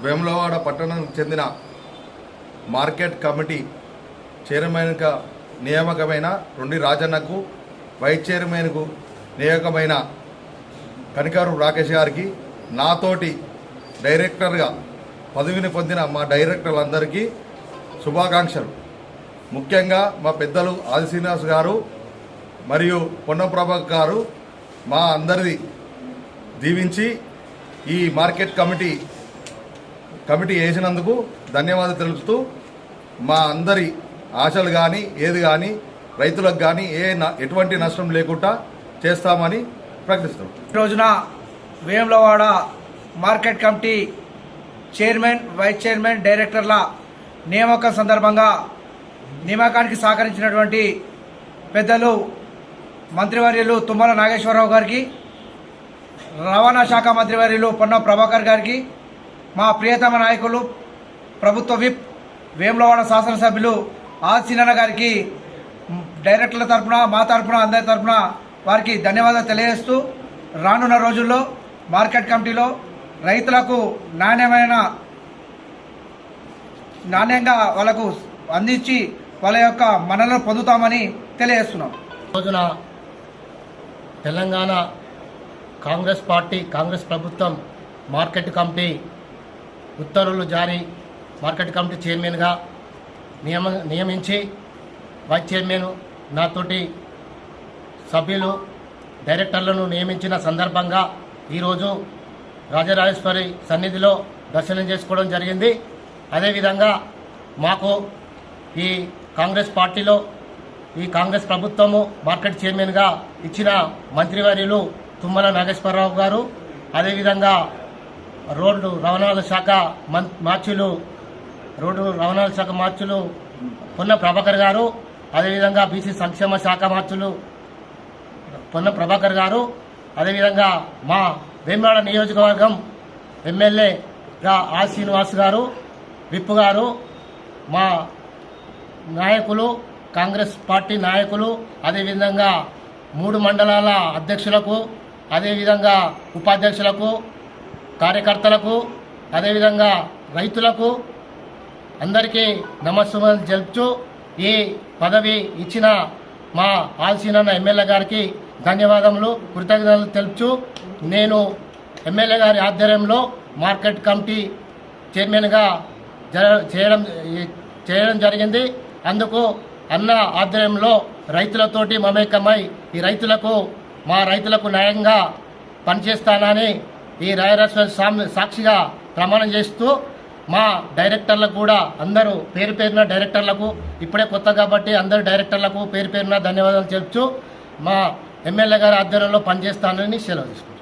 వేములవాడ పట్టణానికి చెందిన market committee చైర్మన్గా నియామకమైన రొండి రాజన్నకు వైస్ చైర్మన్కు నియామకమైన కనికారు రాకేష్ గారికి నాతోటి డైరెక్టర్గా పదవిని పొందిన మా డైరెక్టర్లందరికీ శుభాకాంక్షలు. ముఖ్యంగా మా పెద్దలు ఆది శ్రీనివాస్ గారు మరియు పొన్నం ప్రభాకర్ గారు మా అందరిది దీవించి ఈ మార్కెట్ కమిటీ వేసినందుకు ధన్యవాదాలు తెలుపుతూ మా అందరి ఆశలు కానీ ఏది కానీ రైతులకు కానీ ఎటువంటి నష్టం లేకుండా చేస్తామని ప్రకటిస్తాం. ఈ రోజున Vemulawada market committee chairman, vice chairman, డైరెక్టర్ల నియామకం సందర్భంగా నియామకానికి సహకరించినటువంటి పెద్దలు మంత్రివర్యులు తుమ్మల నాగేశ్వరరావు గారికి, రవాణా శాఖ మంత్రివర్యులు పొన్నం ప్రభాకర్ గారికి, మా ప్రియతమ నాయకులు ప్రభుత్వ విప్ వేములవాడ శాసనసభ్యులు ఆదిశీనన్న గారికి డైరెక్టర్ల తరఫున, మా తరఫున, అందరి తరఫున వారికి ధన్యవాదాలు తెలియజేస్తూ రానున్న రోజుల్లో మార్కెట్ కమిటీలో రైతులకు నాణ్యంగా వాళ్ళకు అందించి వాళ్ళ యొక్క మన్ననలు పొందుతామని తెలియజేస్తున్నాం. రోజున తెలంగాణ కాంగ్రెస్ పార్టీ, కాంగ్రెస్ ప్రభుత్వం మార్కెట్ కమిటీ ఉత్తర్వులు జారీ మార్కెట్ కమిటీ చైర్మన్గా నియమించి వైస్ చైర్మన్ నాతోటి సభ్యులు డైరెక్టర్లను నియమించిన సందర్భంగా ఈరోజు రాజరాజేశ్వరి సన్నిధిలో దర్శనం చేసుకోవడం జరిగింది. అదేవిధంగా మాకు ఈ కాంగ్రెస్ పార్టీలో ఈ కాంగ్రెస్ ప్రభుత్వము మార్కెట్ చైర్మన్గా ఇచ్చిన మంత్రివర్యులు తుమ్మల నాగేశ్వరరావు గారు, అదేవిధంగా రోడ్డు రవాణాల శాఖ మార్చులు పొన్న ప్రభాకర్ గారు, అదేవిధంగా బీసీ సంక్షేమ శాఖ మార్చులు పొన్న ప్రభాకర్ గారు, అదేవిధంగా మా వేములవాడ నియోజకవర్గం ఎమ్మెల్యేగా ఆర్ శ్రీనివాస్ గారు, విప్ గారు, మా నాయకులు, కాంగ్రెస్ పార్టీ నాయకులు, అదేవిధంగా 3 మండలాల అధ్యక్షులకు, అదేవిధంగా ఉపాధ్యక్షులకు, కార్యకర్తలకు, అదేవిధంగా రైతులకు అందరికీ నమస్సులు తెలుపుతూ ఈ పదవి ఇచ్చిన మా ఆల్సీనన్న ఎమ్మెల్యే గారికి ధన్యవాదములు, కృతజ్ఞతలు తెలుపుతూ నేను ఎమ్మెల్యే గారి ఆధ్వర్యంలో మార్కెట్ కమిటీ చైర్మన్గా చేయడం జరిగింది. అందుకు అన్న ఆధ్వర్యంలో రైతులతోటి మమేకమై మా రైతులకు న్యాయంగా పనిచేస్తానని ఈ రాయరాజేశ్వరి సాక్షిగా ప్రమాణం చేస్తూ మా డైరెక్టర్లకు కూడా అందరూ పేరున డైరెక్టర్లకు, ఇప్పుడే కొత్త కాబట్టి అందరు డైరెక్టర్లకు పేరున ధన్యవాదాలు చెప్తూ మా ఎమ్మెల్యే గారి ఆధ్వర్యంలో పనిచేస్తానని సెలవు తీసుకుంటాను.